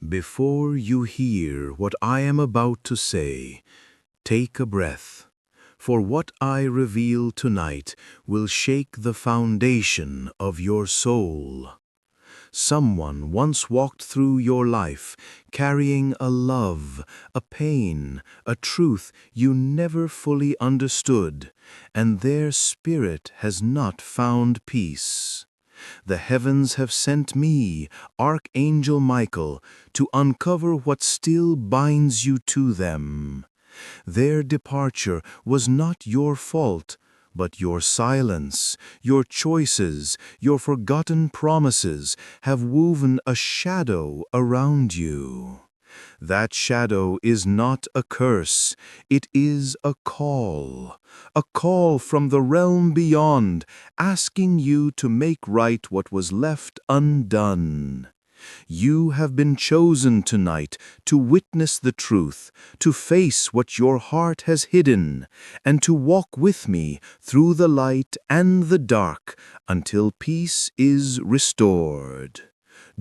Before you hear what I am about to say, take a breath, for what I reveal tonight will shake the foundation of your soul. Someone once walked through your life carrying a love, a pain, a truth you never fully understood, and their spirit has not found peace. The heavens have sent me, Archangel Michael, to uncover what still binds you to them. Their departure was not your fault, but your silence, your choices, your forgotten promises have woven a shadow around you. That shadow is not a curse, it is a call from the realm beyond, asking you to make right what was left undone. You have been chosen tonight to witness the truth, to face what your heart has hidden, and to walk with me through the light and the dark until peace is restored.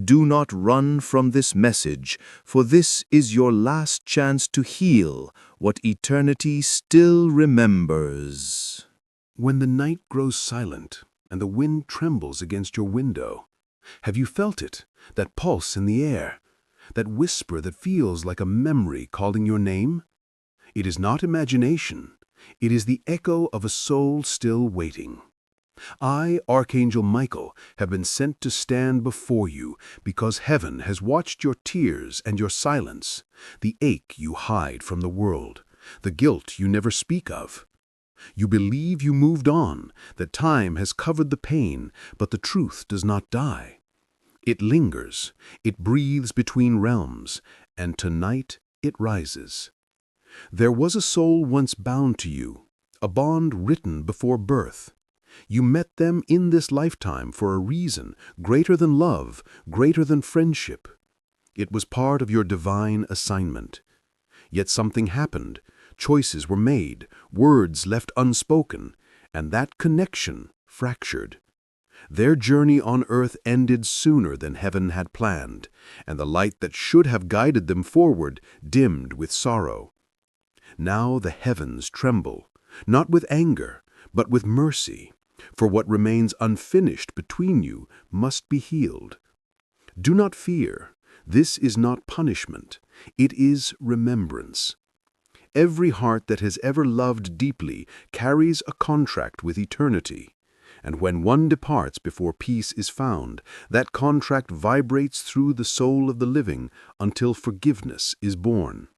Do not run from this message, for this is your last chance to heal what eternity still remembers. When the night grows silent and the wind trembles against your window, have you felt it, that pulse in the air, that whisper that feels like a memory calling your name? It is not imagination, it is the echo of a soul still waiting. I, Archangel Michael, have been sent to stand before you because heaven has watched your tears and your silence, the ache you hide from the world, the guilt you never speak of. You believe you moved on, that time has covered the pain, but the truth does not die. It lingers, it breathes between realms, and tonight it rises. There was a soul once bound to you, a bond written before birth. You met them in this lifetime for a reason greater than love, greater than friendship. It was part of your divine assignment. Yet something happened. Choices were made, words left unspoken, and that connection fractured. Their journey on earth ended sooner than heaven had planned, and the light that should have guided them forward dimmed with sorrow. Now the heavens tremble, not with anger, but with mercy, for what remains unfinished between you must be healed. Do not fear. This is not punishment. It is remembrance. Every heart that has ever loved deeply carries a contract with eternity. And when one departs before peace is found, that contract vibrates through the soul of the living until forgiveness is born.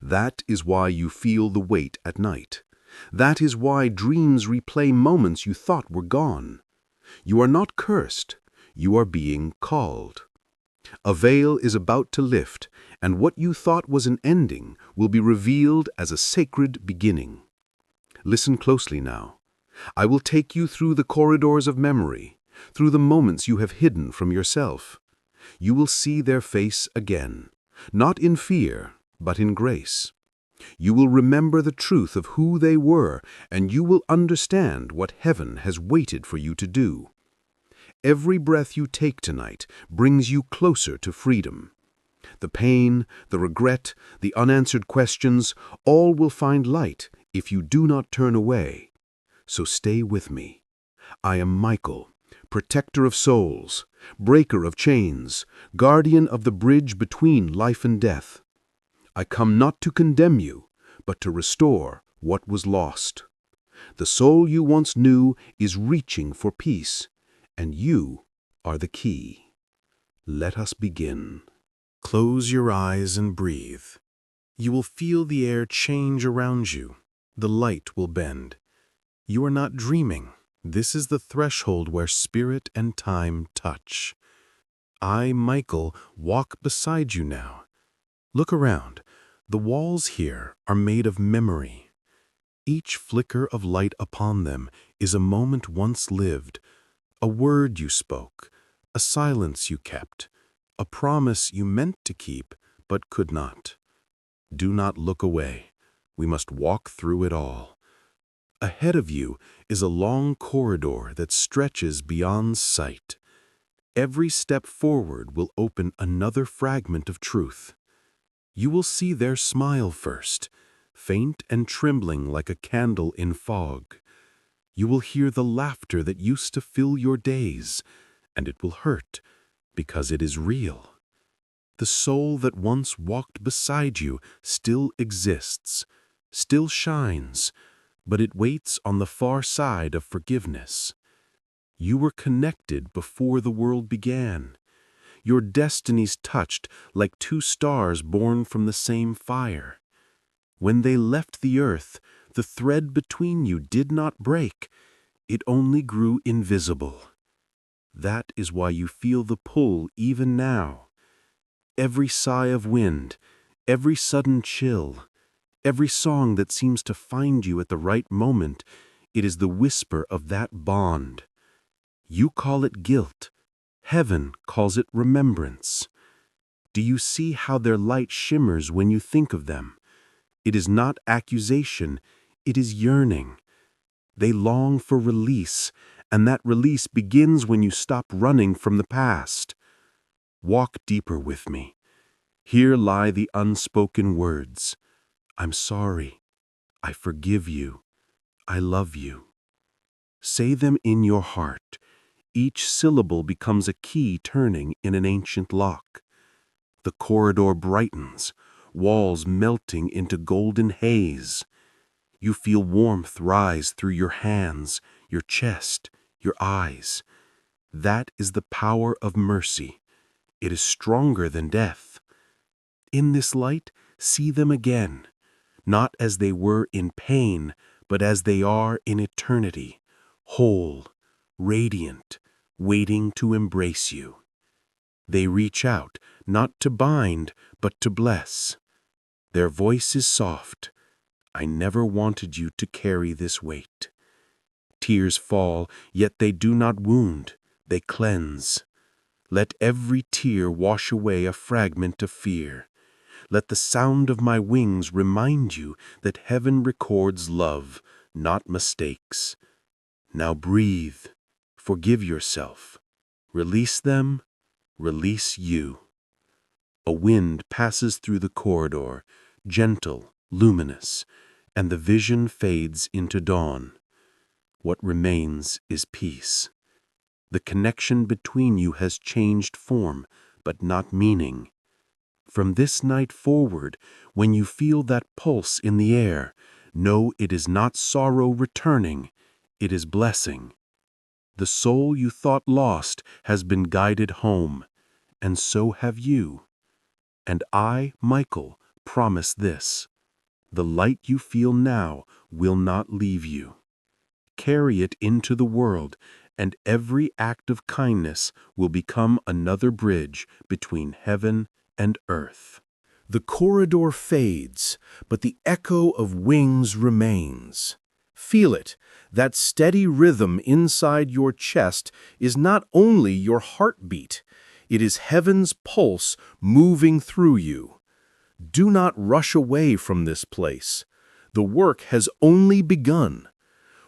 That is why you feel the weight at night. That is why dreams replay moments you thought were gone. You are not cursed. You are being called. A veil is about to lift, and what you thought was an ending will be revealed as a sacred beginning. Listen closely now. I will take you through the corridors of memory, through the moments you have hidden from yourself. You will see their face again, not in fear, but in grace. You will remember the truth of who they were, and you will understand what heaven has waited for you to do. Every breath you take tonight brings you closer to freedom. The pain, the regret, the unanswered questions, all will find light if you do not turn away. So stay with me. I am Michael, protector of souls, breaker of chains, guardian of the bridge between life and death. I come not to condemn you, but to restore what was lost. The soul you once knew is reaching for peace, and you are the key. Let us begin. Close your eyes and breathe. You will feel the air change around you. The light will bend. You are not dreaming. This is the threshold where spirit and time touch. I, Michael, walk beside you now. Look around. The walls here are made of memory. Each flicker of light upon them is a moment once lived, a word you spoke, a silence you kept, a promise you meant to keep but could not. Do not look away. We must walk through it all. Ahead of you is a long corridor that stretches beyond sight. every step forward will open another fragment of truth. You will see their smile first, faint and trembling like a candle in fog. You will hear the laughter that used to fill your days, and it will hurt because it is real. The soul that once walked beside you still exists, still shines, but it waits on the far side of forgiveness. You were connected before the world began. Your destinies touched like two stars born from the same fire. When they left the earth, the thread between you did not break, it only grew invisible. That is why you feel the pull even now. Every sigh of wind, every sudden chill, every song that seems to find you at the right moment, it is the whisper of that bond. You call it guilt. Heaven calls it remembrance. Do you see how their light shimmers when you think of them? It is not accusation, it is yearning. They long for release, and that release begins when you stop running from the past. Walk deeper with me. Here lie the unspoken words. I'm sorry. I forgive you. I love you. Say them in your heart. Each syllable becomes a key turning in an ancient lock. The corridor brightens, walls melting into golden haze. You feel warmth rise through your hands, your chest, your eyes. That is the power of mercy. It is stronger than death. In this light, see them again, not as they were in pain, but as they are in eternity, whole, radiant, waiting to embrace you. They reach out, not to bind, but to bless. Their voice is soft. I never wanted you to carry this weight. Tears fall, yet they do not wound, they cleanse. Let every tear wash away a fragment of fear. Let the sound of my wings remind you that heaven records love, not mistakes. Now breathe, forgive yourself. Release them, release you. A wind passes through the corridor, gentle, luminous, and the vision fades into dawn. What remains is peace. The connection between you has changed form, but not meaning. From this night forward, when you feel that pulse in the air, know it is not sorrow returning, it is blessing. The soul you thought lost has been guided home, and so have you. And I, Michael, promise this. The light you feel now will not leave you. Carry it into the world, and every act of kindness will become another bridge between heaven and earth. The corridor fades, but the echo of wings remains. Feel it. That steady rhythm inside your chest is not only your heartbeat, it is heaven's pulse moving through you. Do not rush away from this place. The work has only begun.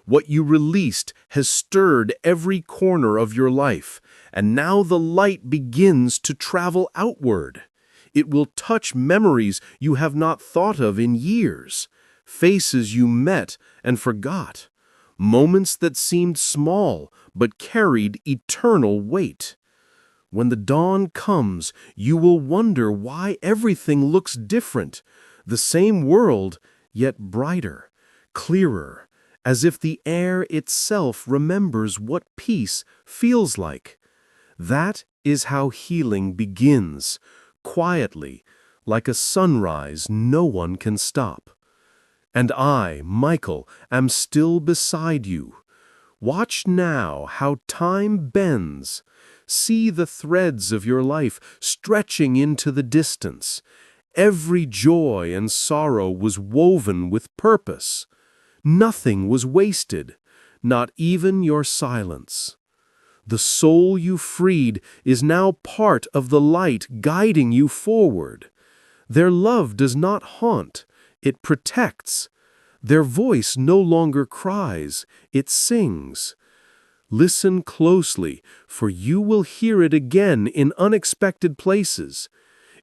What you released has stirred every corner of your life, and now the light begins to travel outward. It will touch memories you have not thought of in years, faces you met and forgot, moments that seemed small but carried eternal weight. When the dawn comes, you will wonder why everything looks different, the same world, yet brighter, clearer, as if the air itself remembers what peace feels like. That is how healing begins, quietly, like a sunrise no one can stop. And I, Michael, am still beside you. Watch now how time bends. See the threads of your life stretching into the distance. Every joy and sorrow was woven with purpose. Nothing was wasted, not even your silence. The soul you freed is now part of the light guiding you forward. Their love does not haunt, it protects. Their voice no longer cries, it sings. Listen closely, for you will hear it again in unexpected places,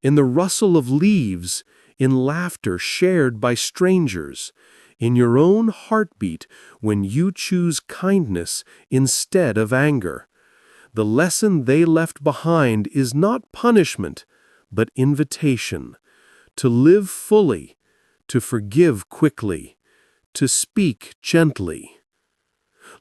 in the rustle of leaves, in laughter shared by strangers, in your own heartbeat when you choose kindness instead of anger. The lesson they left behind is not punishment, but invitation, to live fully, to forgive quickly, to speak gently.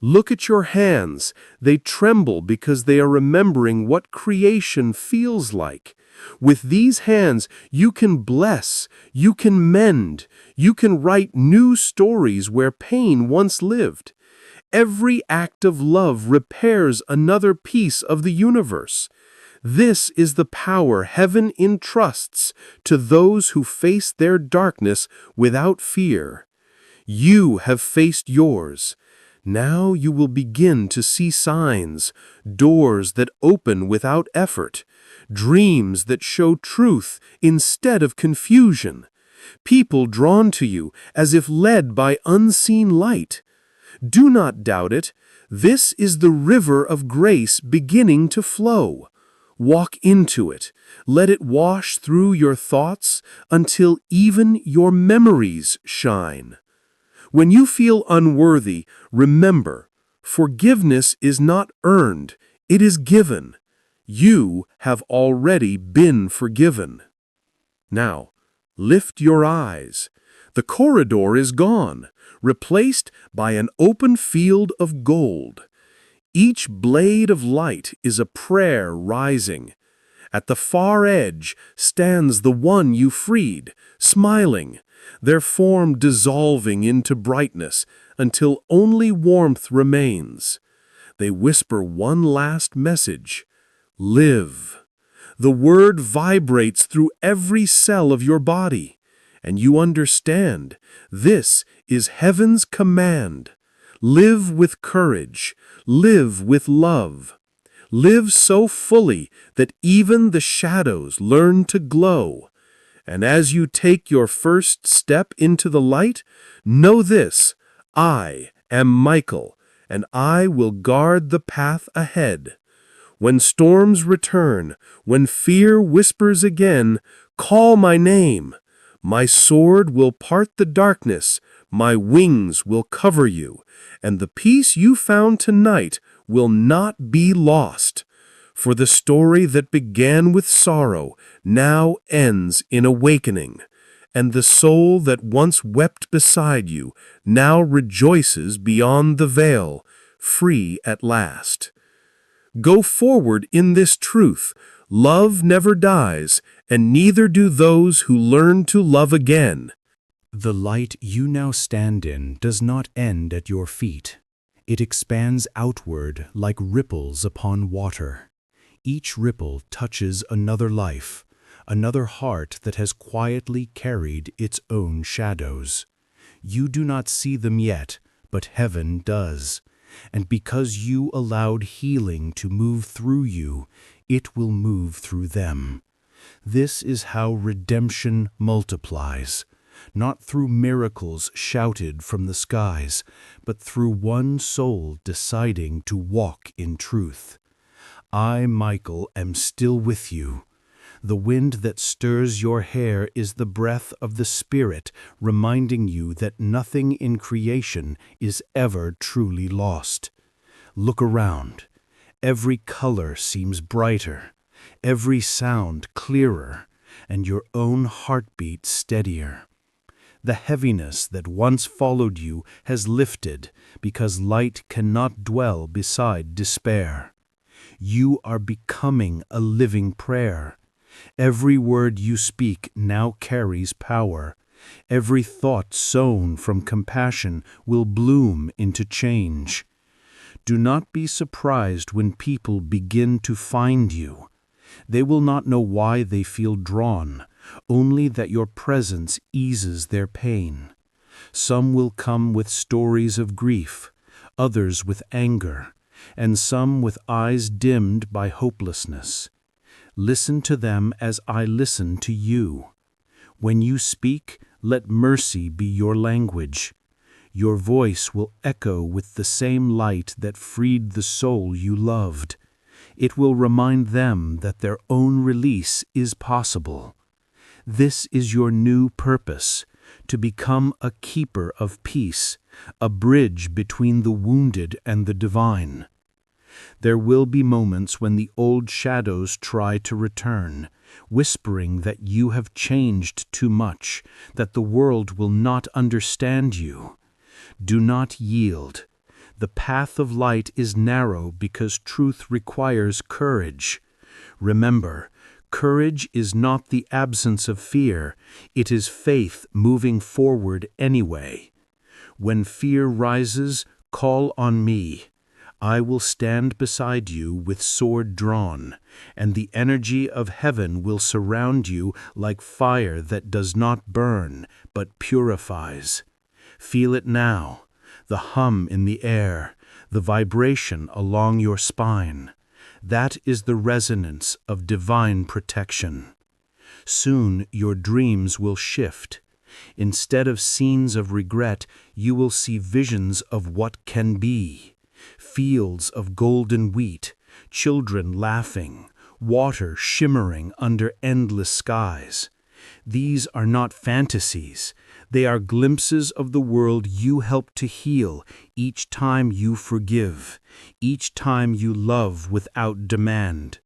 Look at your hands. They tremble because they are remembering what creation feels like. With these hands, you can bless, you can mend, you can write new stories where pain once lived. Every act of love repairs another piece of the universe. This is the power heaven entrusts to those who face their darkness without fear. You have faced yours. Now you will begin to see signs, doors that open without effort, dreams that show truth instead of confusion, people drawn to you as if led by unseen light. Do not doubt it. This is the river of grace beginning to flow. Walk into it. Let it wash through your thoughts until even your memories shine. When you feel unworthy, remember, forgiveness is not earned, it is given. You have already been forgiven. Now, lift your eyes. The corridor is gone, replaced by an open field of gold. Each blade of light is a prayer rising. At the far edge stands the one you freed, smiling, their form dissolving into brightness until only warmth remains. They whisper one last message: live. The word vibrates through every cell of your body, and you understand this is heaven's command. Live with courage, live with love. Live so fully that even the shadows learn to glow. And as you take your first step into the light, know this: I am Michael, and I will guard the path ahead. When storms return, when fear whispers again, call my name. My sword will part the darkness, my wings will cover you, and the peace you found tonight will not be lost. For the story that began with sorrow now ends in awakening, and the soul that once wept beside you now rejoices beyond the veil, free at last. Go forward in this truth. Love never dies, and neither do those who learn to love again. The light you now stand in does not end at your feet. It expands outward like ripples upon water. Each ripple touches another life, another heart that has quietly carried its own shadows. You do not see them yet, but heaven does. And because you allowed healing to move through you, it will move through them. This is how redemption multiplies, not through miracles shouted from the skies, but through one soul deciding to walk in truth. I, Michael, am still with you. The wind that stirs your hair is the breath of the Spirit, reminding you that nothing in creation is ever truly lost. Look around. Every color seems brighter, every sound clearer, and your own heartbeat steadier. The heaviness that once followed you has lifted because light cannot dwell beside despair. You are becoming a living prayer. Every word you speak now carries power. Every thought sown from compassion will bloom into change. Do not be surprised when people begin to find you. They will not know why they feel drawn, only that your presence eases their pain. Some will come with stories of grief, others with anger, and some with eyes dimmed by hopelessness. Listen to them as I listen to you. When you speak, let mercy be your language. Your voice will echo with the same light that freed the soul you loved. It will remind them that their own release is possible. This is your new purpose, to become a keeper of peace, a bridge between the wounded and the divine. There will be moments when the old shadows try to return, whispering that you have changed too much, that the world will not understand you. Do not yield. The path of light is narrow because truth requires courage. Remember, courage is not the absence of fear, it is faith moving forward anyway. When fear rises, call on me. I will stand beside you with sword drawn, and the energy of heaven will surround you like fire that does not burn, but purifies. Feel it now, the hum in the air, the vibration along your spine. That is the resonance of divine protection. Soon your dreams will shift. Instead of scenes of regret, you will see visions of what can be. Fields of golden wheat, children laughing, water shimmering under endless skies. These are not fantasies. They are glimpses of the world you help to heal each time you forgive, each time you love without demand.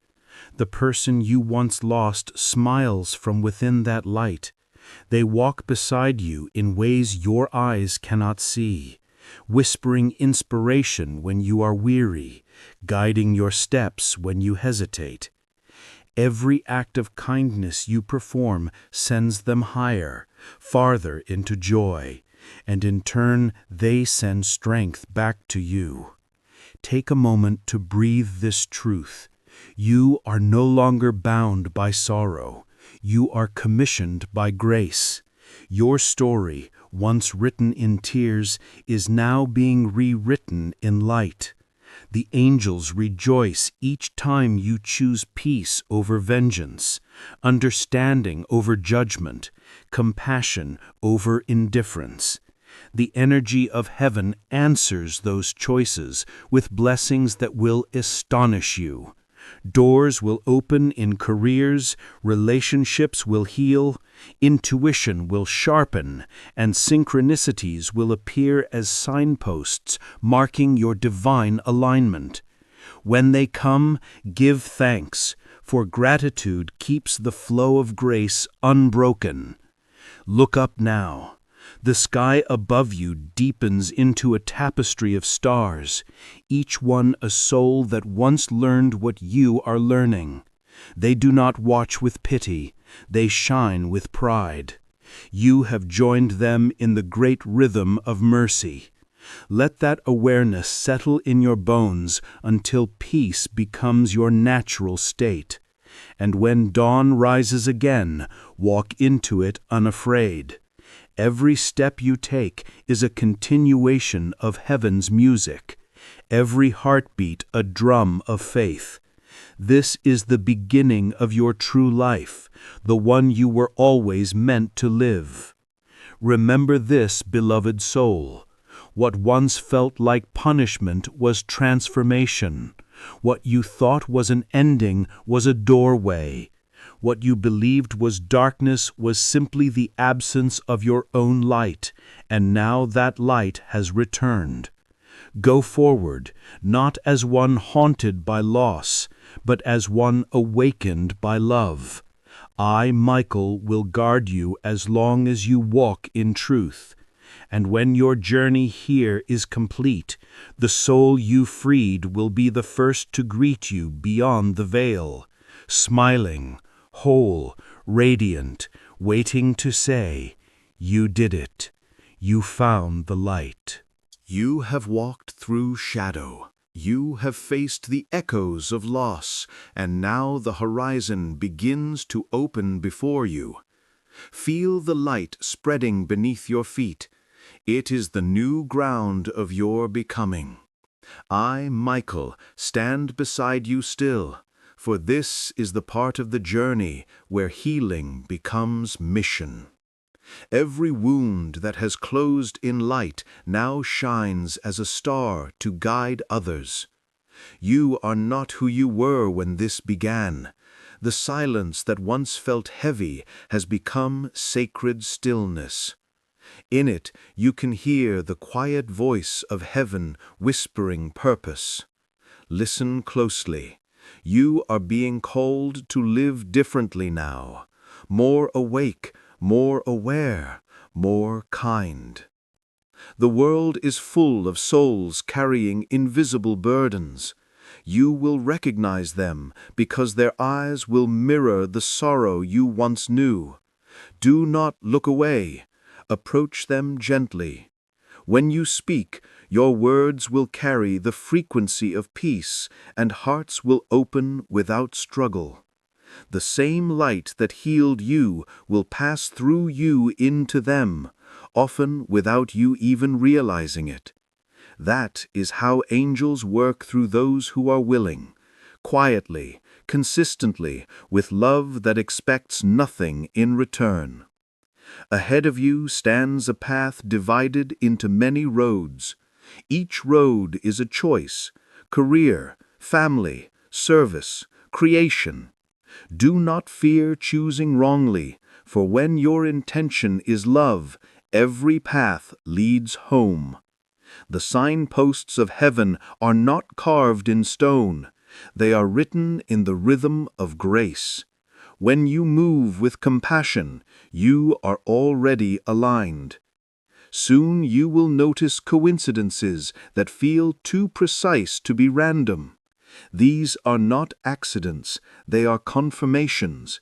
The person you once lost smiles from within that light. They walk beside you in ways your eyes cannot see, whispering inspiration when you are weary, guiding your steps when you hesitate. Every act of kindness you perform sends them higher, farther into joy, and in turn they send strength back to you. Take a moment to breathe this truth. You are no longer bound by sorrow. You are commissioned by grace. Your story, once written in tears, is now being rewritten in light. The angels rejoice each time you choose peace over vengeance, understanding over judgment, compassion over indifference. The energy of heaven answers those choices with blessings that will astonish you. Doors will open in careers, relationships will heal, intuition will sharpen, and synchronicities will appear as signposts marking your divine alignment. When they come, give thanks, for gratitude keeps the flow of grace unbroken. Look up now. The sky above you deepens into a tapestry of stars, each one a soul that once learned what you are learning. They do not watch with pity, they shine with pride. You have joined them in the great rhythm of mercy. Let that awareness settle in your bones until peace becomes your natural state. And when dawn rises again, walk into it unafraid. Every step you take is a continuation of heaven's music, every heartbeat a drum of faith. This is the beginning of your true life, the one you were always meant to live. Remember this, beloved soul. What once felt like punishment was transformation. What you thought was an ending was a doorway. What you believed was darkness was simply the absence of your own light, and now that light has returned. Go forward, not as one haunted by loss, but as one awakened by love. I, Michael, will guard you as long as you walk in truth. And when your journey here is complete, the soul you freed will be the first to greet you beyond the veil, smiling, whole, radiant, waiting to say, "You did it. You found the light." You have walked through shadow. You have faced the echoes of loss, and now the horizon begins to open before you. Feel the light spreading beneath your feet. It is the new ground of your becoming. I, Michael, stand beside you still, for this is the part of the journey where healing becomes mission. Every wound that has closed in light now shines as a star to guide others. You are not who you were when this began. The silence that once felt heavy has become sacred stillness. In it, you can hear the quiet voice of heaven whispering purpose. Listen closely. You are being called to live differently now, more awake, more aware, more kind. The world is full of souls carrying invisible burdens. You will recognize them because their eyes will mirror the sorrow you once knew. Do not look away. Approach them gently. When you speak, your words will carry the frequency of peace, and hearts will open without struggle. The same light that healed you will pass through you into them, often without you even realizing it. That is how angels work through those who are willing, quietly, consistently, with love that expects nothing in return. Ahead of you stands a path divided into many roads. Each road is a choice: career, family, service, creation. Do not fear choosing wrongly, for when your intention is love, every path leads home. The signposts of heaven are not carved in stone. They are written in the rhythm of grace. When you move with compassion, you are already aligned. Soon you will notice coincidences that feel too precise to be random. These are not accidents, they are confirmations.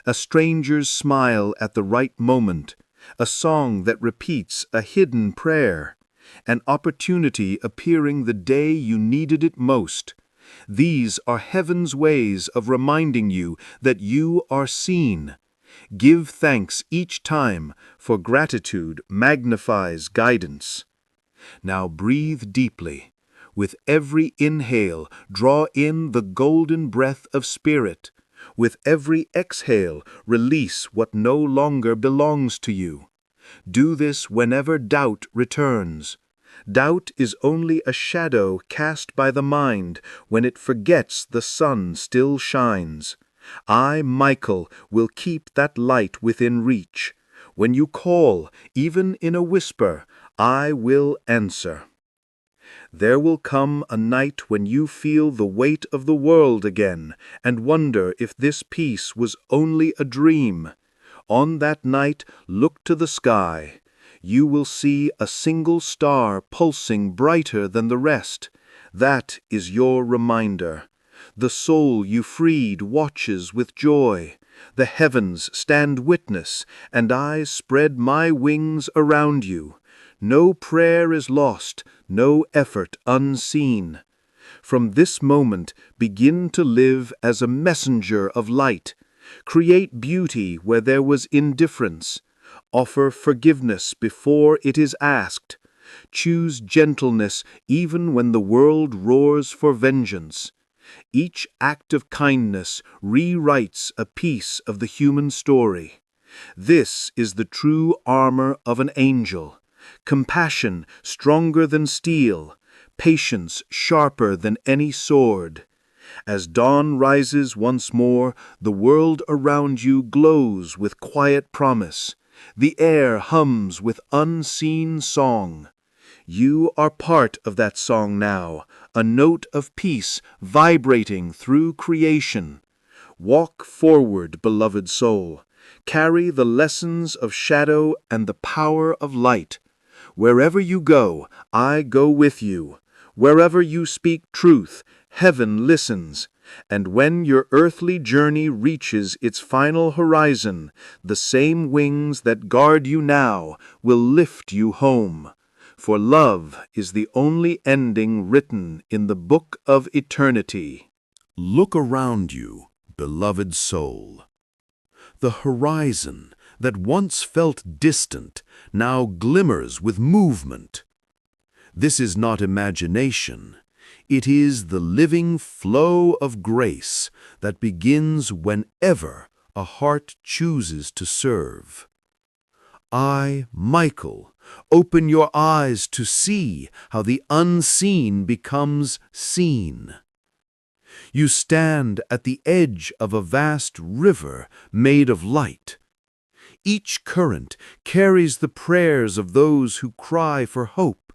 A stranger's smile at the right moment, a song that repeats a hidden prayer, an opportunity appearing the day you needed it most. These are heaven's ways of reminding you that you are seen. Give thanks each time, for gratitude magnifies guidance. Now breathe deeply. With every inhale, draw in the golden breath of spirit. With every exhale, release what no longer belongs to you. Do this whenever doubt returns. Doubt is only a shadow cast by the mind when it forgets the sun still shines. I, Michael, will keep that light within reach. When you call, even in a whisper, I will answer. There will come a night when you feel the weight of the world again and wonder if this peace was only a dream. On that night, look to the sky. You will see a single star pulsing brighter than the rest. That is your reminder. The soul you freed watches with joy. The heavens stand witness, and I spread my wings around you. No prayer is lost, no effort unseen. From this moment, begin to live as a messenger of light. Create beauty where there was indifference. Offer forgiveness before it is asked. Choose gentleness even when the world roars for vengeance. Each act of kindness rewrites a piece of the human story. This is the true armor of an angel. Compassion stronger than steel, patience sharper than any sword. As dawn rises once more, the world around you glows with quiet promise. The air hums with unseen song. You are part of that song now, a note of peace vibrating through creation. Walk forward, beloved soul. Carry the lessons of shadow and the power of light. Wherever you go, I go with you. Wherever you speak truth, heaven listens. And when your earthly journey reaches its final horizon, the same wings that guard you now will lift you home. For love is the only ending written in the book of eternity. Look around you, beloved soul. The horizon that once felt distant now glimmers with movement. This is not imagination. It is the living flow of grace that begins whenever a heart chooses to serve. I, Michael, open your eyes to see how the unseen becomes seen. You stand at the edge of a vast river made of light. Each current carries the prayers of those who cry for hope,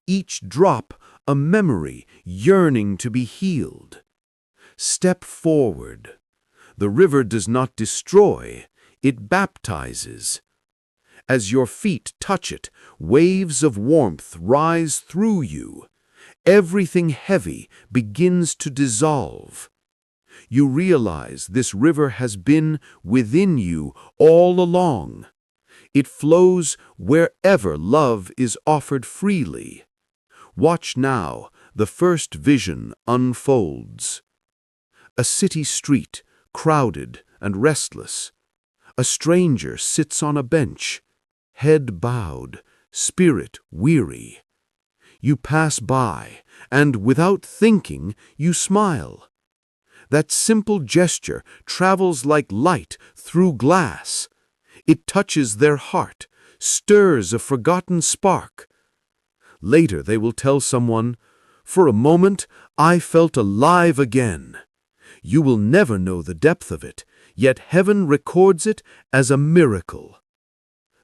each drop a memory yearning to be healed. Step forward. The river does not destroy, it baptizes. As your feet touch it, waves of warmth rise through you. Everything heavy begins to dissolve. You realize this river has been within you all along. It flows wherever love is offered freely. Watch now, the first vision unfolds. A city street, crowded and restless. A stranger sits on a bench, head bowed, spirit weary. You pass by, and without thinking, you smile. That simple gesture travels like light through glass. It touches their heart, stirs a forgotten spark. Later they will tell someone, "For a moment, I felt alive again." You will never know the depth of it, yet heaven records it as a miracle.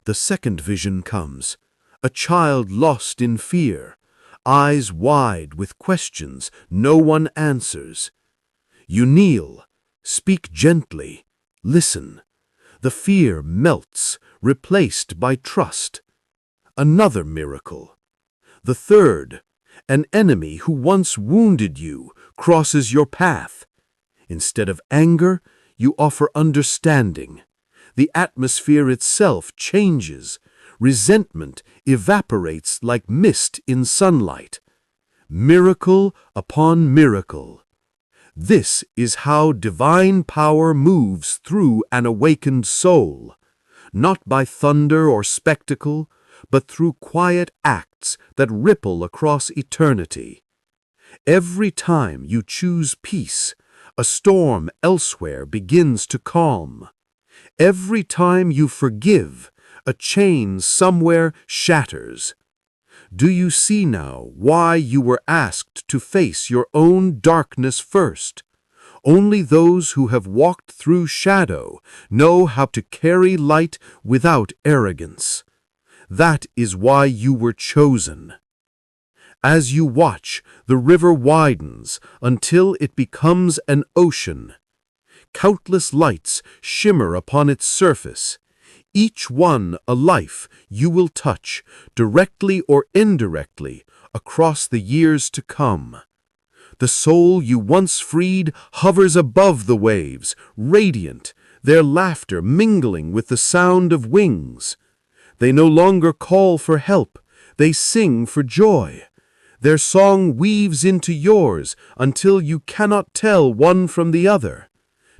The second vision comes, a child lost in fear, eyes wide with questions no one answers. You kneel, speak gently, listen. The fear melts, replaced by trust. Another miracle. The third, an enemy who once wounded you crosses your path. Instead of anger, you offer understanding. The atmosphere itself changes. Resentment evaporates like mist in sunlight. Miracle upon miracle. This is how divine power moves through an awakened soul, not by thunder or spectacle, but through quiet acts that ripple across eternity. Every time you choose peace, a storm elsewhere begins to calm. Every time you forgive, a chain somewhere shatters. Do you see now why you were asked to face your own darkness first? Only those who have walked through shadow know how to carry light without arrogance. That is why you were chosen. As you watch, the river widens until it becomes an ocean. Countless lights shimmer upon its surface, each one a life you will touch, directly or indirectly, across the years to come. The soul you once freed hovers above the waves, radiant, their laughter mingling with the sound of wings. They no longer call for help, they sing for joy. Their song weaves into yours until you cannot tell one from the other.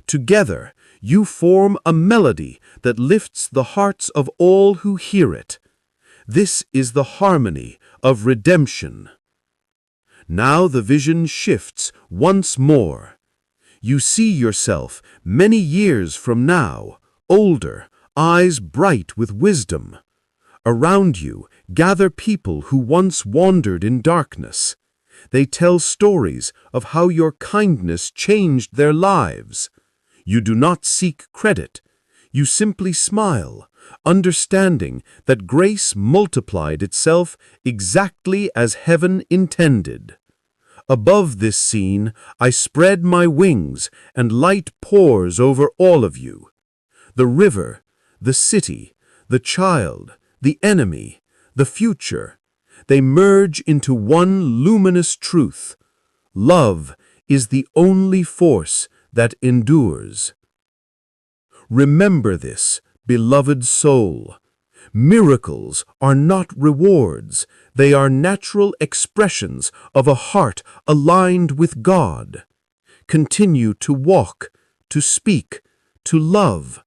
Together, you form a melody that lifts the hearts of all who hear it. This is the harmony of redemption. Now the vision shifts once more. You see yourself many years from now, older, eyes bright with wisdom. Around you gather people who once wandered in darkness. They tell stories of how your kindness changed their lives. You do not seek credit. You simply smile, understanding that grace multiplied itself exactly as heaven intended. Above this scene, I spread my wings, and light pours over all of you. The river, the city, the child, the enemy, the future, they merge into one luminous truth. Love is the only force that endures. Remember this, beloved soul. Miracles are not rewards. They are natural expressions of a heart aligned with God. Continue to walk, to speak, to love.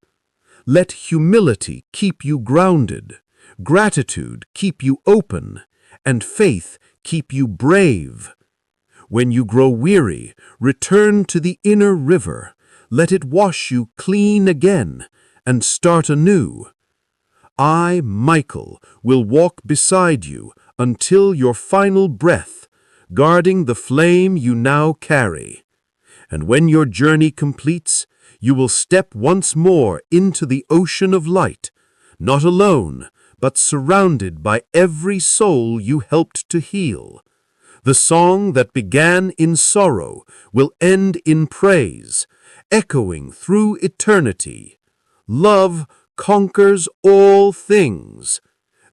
Let humility keep you grounded, gratitude keep you open, and faith keep you brave. When you grow weary, return to the inner river. Let it wash you clean again and start anew. I, Michael, will walk beside you until your final breath, guarding the flame you now carry. And when your journey completes, you will step once more into the ocean of light, not alone, but surrounded by every soul you helped to heal. The song that began in sorrow will end in praise, echoing through eternity. Love conquers all things.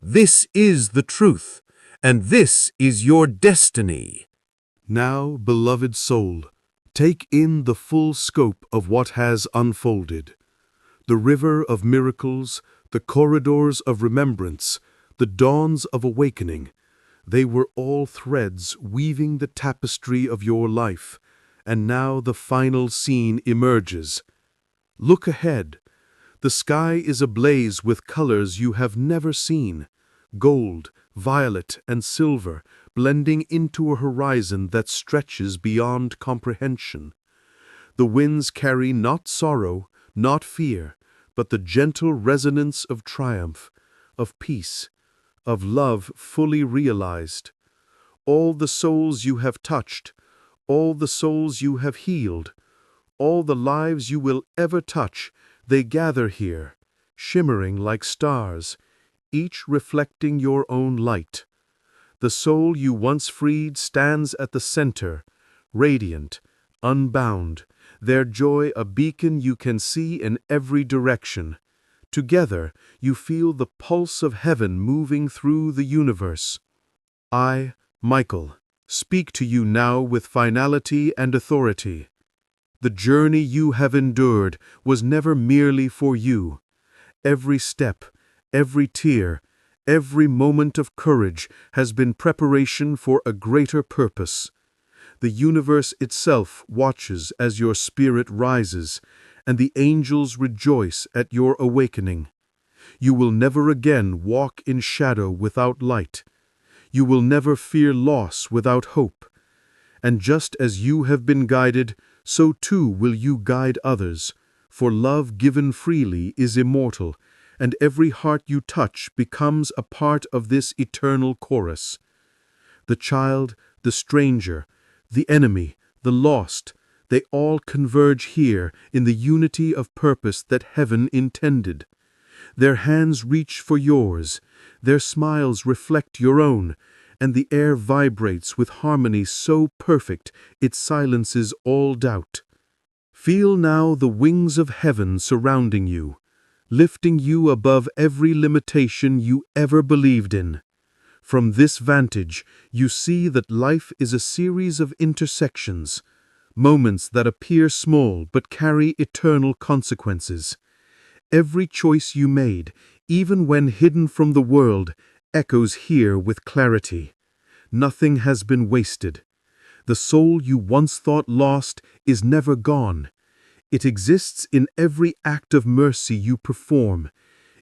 This is the truth, and this is your destiny. Now, beloved soul, take in the full scope of what has unfolded. The river of miracles, the corridors of remembrance, the dawns of awakening, they were all threads weaving the tapestry of your life, and now the final scene emerges. Look ahead. The sky is ablaze with colors you have never seen, gold, violet, and silver, blending into a horizon that stretches beyond comprehension. The winds carry not sorrow, not fear, but the gentle resonance of triumph, of peace, of love fully realized. All the souls you have touched, all the souls you have healed, all the lives you will ever touch, they gather here, shimmering like stars, each reflecting your own light. The soul you once freed stands at the center, radiant, unbound, their joy a beacon you can see in every direction. Together, you feel the pulse of heaven moving through the universe. I, Michael, speak to you now with finality and authority. The journey you have endured was never merely for you. Every step, every tear, every moment of courage has been preparation for a greater purpose. The universe itself watches as your spirit rises, and the angels rejoice at your awakening. You will never again walk in shadow without light. You will never fear loss without hope. And just as you have been guided, so too will you guide others, for love given freely is immortal, and every heart you touch becomes a part of this eternal chorus. The child, the stranger, the enemy, the lost, they all converge here in the unity of purpose that heaven intended. Their hands reach for yours, their smiles reflect your own, and the air vibrates with harmony so perfect it silences all doubt. Feel now the wings of heaven surrounding you, lifting you above every limitation you ever believed in. From this vantage, you see that life is a series of intersections, moments that appear small but carry eternal consequences. Every choice you made, even when hidden from the world, echoes here with clarity. Nothing has been wasted. The soul you once thought lost is never gone. It exists in every act of mercy you perform,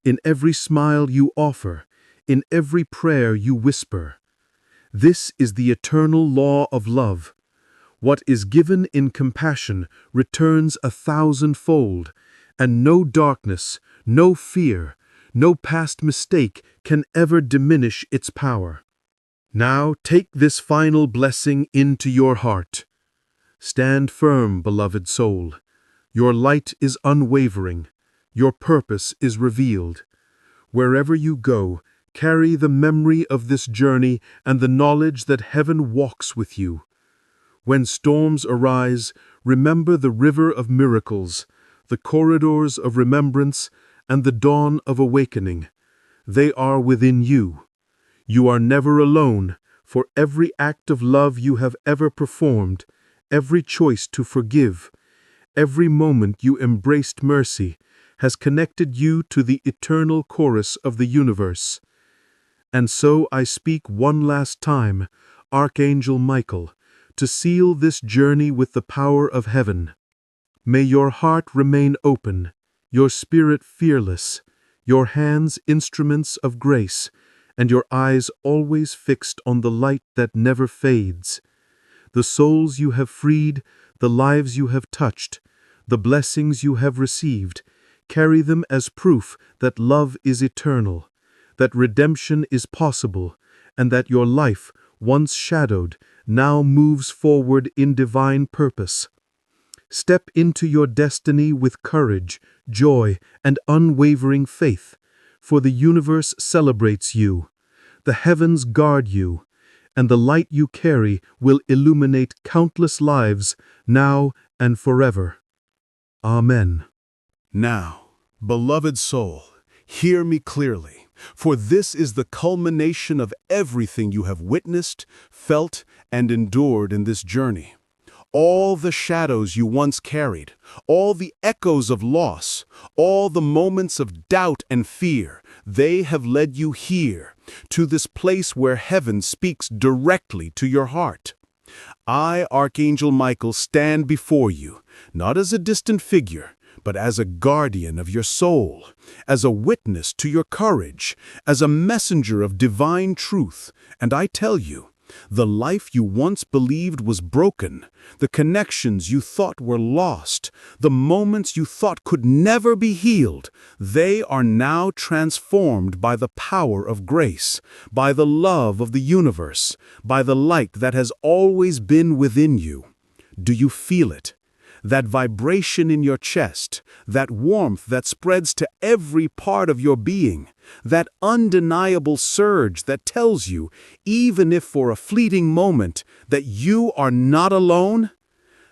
in every smile you offer, in every prayer you whisper. This is the eternal law of love. What is given in compassion returns 1,000-fold, and no darkness, no fear, no past mistake can ever diminish its power. Now take this final blessing into your heart. Stand firm, beloved soul. Your light is unwavering. Your purpose is revealed. Wherever you go, carry the memory of this journey and the knowledge that heaven walks with you. When storms arise, remember the river of miracles, the corridors of remembrance, and the dawn of awakening. They are within you. You are never alone, for every act of love you have ever performed, every choice to forgive, every moment you embraced mercy, has connected you to the eternal chorus of the universe. And so I speak one last time, Archangel Michael, to seal this journey with the power of heaven. May your heart remain open, your spirit fearless, your hands instruments of grace, and your eyes always fixed on the light that never fades. The souls you have freed, the lives you have touched, the blessings you have received, carry them as proof that love is eternal, that redemption is possible, and that your life, once shadowed, now moves forward in divine purpose. Step into your destiny with courage, joy, and unwavering faith, for the universe celebrates you, the heavens guard you, and the light you carry will illuminate countless lives now and forever. Amen. Now, beloved soul, hear me clearly, for this is the culmination of everything you have witnessed, felt, and endured in this journey. All the shadows you once carried, all the echoes of loss, all the moments of doubt and fear, they have led you here, to this place where heaven speaks directly to your heart. I, Archangel Michael, stand before you, not as a distant figure, but as a guardian of your soul, as a witness to your courage, as a messenger of divine truth, and I tell you, the life you once believed was broken, the connections you thought were lost, the moments you thought could never be healed, they are now transformed by the power of grace, by the love of the universe, by the light that has always been within you. Do you feel it? That vibration in your chest, that warmth that spreads to every part of your being, that undeniable surge that tells you, even if for a fleeting moment, that you are not alone?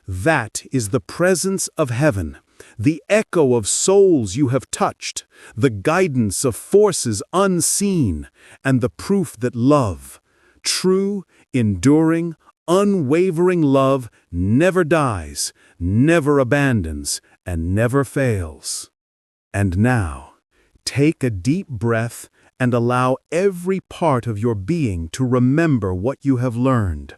That is the presence of heaven, the echo of souls you have touched, the guidance of forces unseen, and the proof that love, true, enduring, unwavering love, never dies, never abandons, and never fails. And now, take a deep breath and allow every part of your being to remember what you have learned.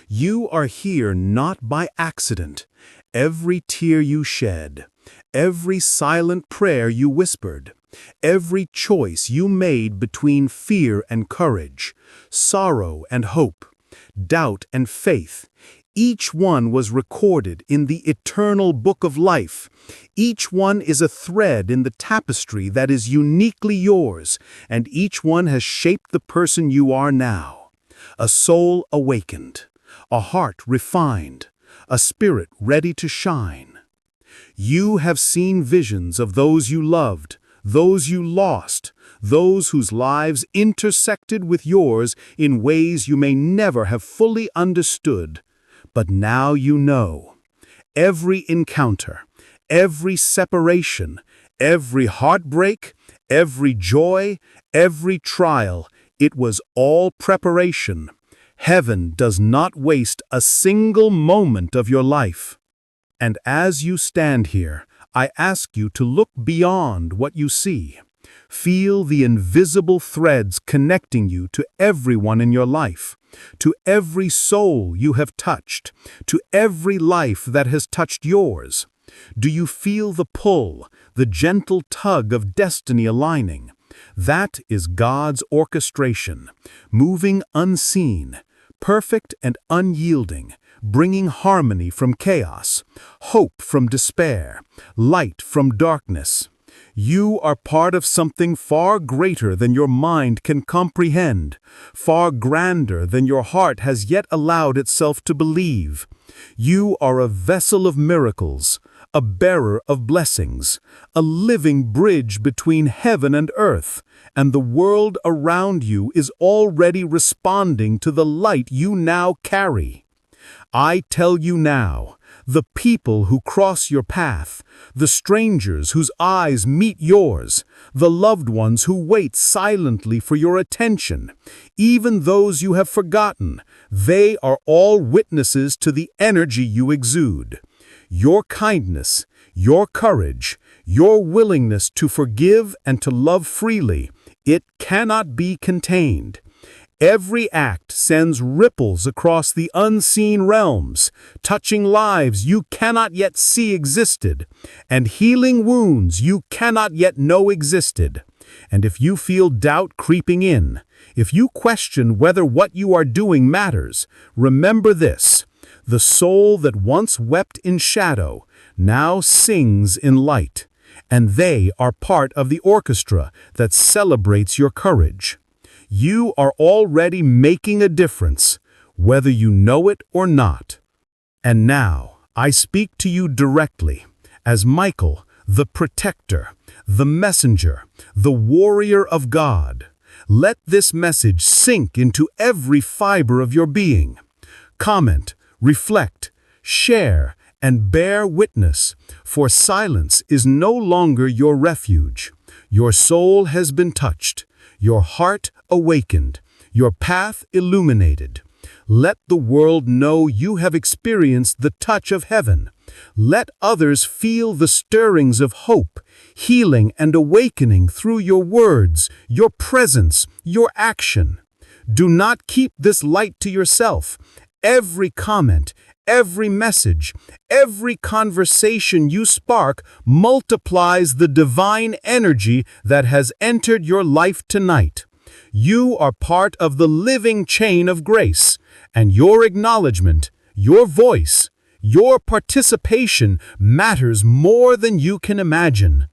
You are here not by accident. Every tear you shed, every silent prayer you whispered, every choice you made between fear and courage, sorrow and hope, doubt and faith, each one was recorded in the eternal book of life. Each one is a thread in the tapestry that is uniquely yours, and each one has shaped the person you are now. A soul awakened, a heart refined, a spirit ready to shine. You have seen visions of those you loved, those you lost, those whose lives intersected with yours in ways you may never have fully understood. But now you know. Every encounter, every separation, every heartbreak, every joy, every trial, it was all preparation. Heaven does not waste a single moment of your life. And as you stand here, I ask you to look beyond what you see. Feel the invisible threads connecting you to everyone in your life, to every soul you have touched, to every life that has touched yours. Do you feel the pull, the gentle tug of destiny aligning? That is God's orchestration, moving unseen, perfect and unyielding, bringing harmony from chaos, hope from despair, light from darkness. You are part of something far greater than your mind can comprehend, far grander than your heart has yet allowed itself to believe. You are a vessel of miracles, a bearer of blessings, a living bridge between heaven and earth, and the world around you is already responding to the light you now carry. I tell you now, the people who cross your path, the strangers whose eyes meet yours, the loved ones who wait silently for your attention, even those you have forgotten, they are all witnesses to the energy you exude. Your kindness, your courage, your willingness to forgive and to love freely, it cannot be contained. Every act sends ripples across the unseen realms, touching lives you cannot yet see existed, and healing wounds you cannot yet know existed. And if you feel doubt creeping in, if you question whether what you are doing matters, remember this: the soul that once wept in shadow now sings in light. and they are part of the orchestra that celebrates your courage. You are already making a difference, whether you know it or not. And now, I speak to you directly, as Michael, the protector, the messenger, the warrior of God. Let this message sink into every fiber of your being. Comment, reflect, share, and bear witness, for silence is no longer your refuge. Your soul has been touched, your heart awakened, your path illuminated. Let the world know you have experienced the touch of heaven. Let others feel the stirrings of hope, healing and awakening through your words, your presence, your action. Do not keep this light to yourself. Every comment, every message, every conversation you spark multiplies the divine energy that has entered your life tonight. You are part of the living chain of grace, and your acknowledgement, your voice, your participation matters more than you can imagine.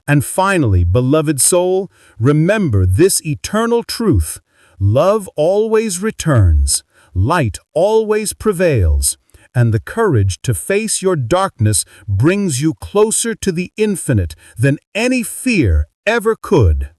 And finally, beloved soul, remember this eternal truth: love always returns, light always prevails, and the courage to face your darkness brings you closer to the infinite than any fear ever could.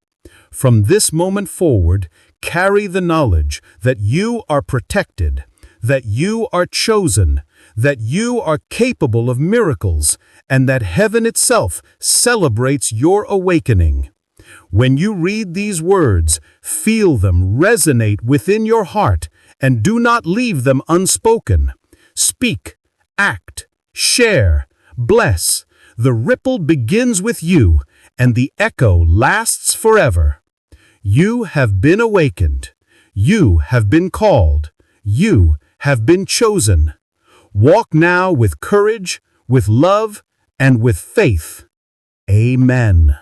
From this moment forward, carry the knowledge that you are protected, that you are chosen, that you are capable of miracles, and that heaven itself celebrates your awakening. When you read these words, feel them resonate within your heart, and do not leave them unspoken. Speak, act, share, bless. The ripple begins with you, and the echo lasts forever. You have been awakened. You have been called. You have been chosen. Walk now with courage, with love, and with faith. Amen.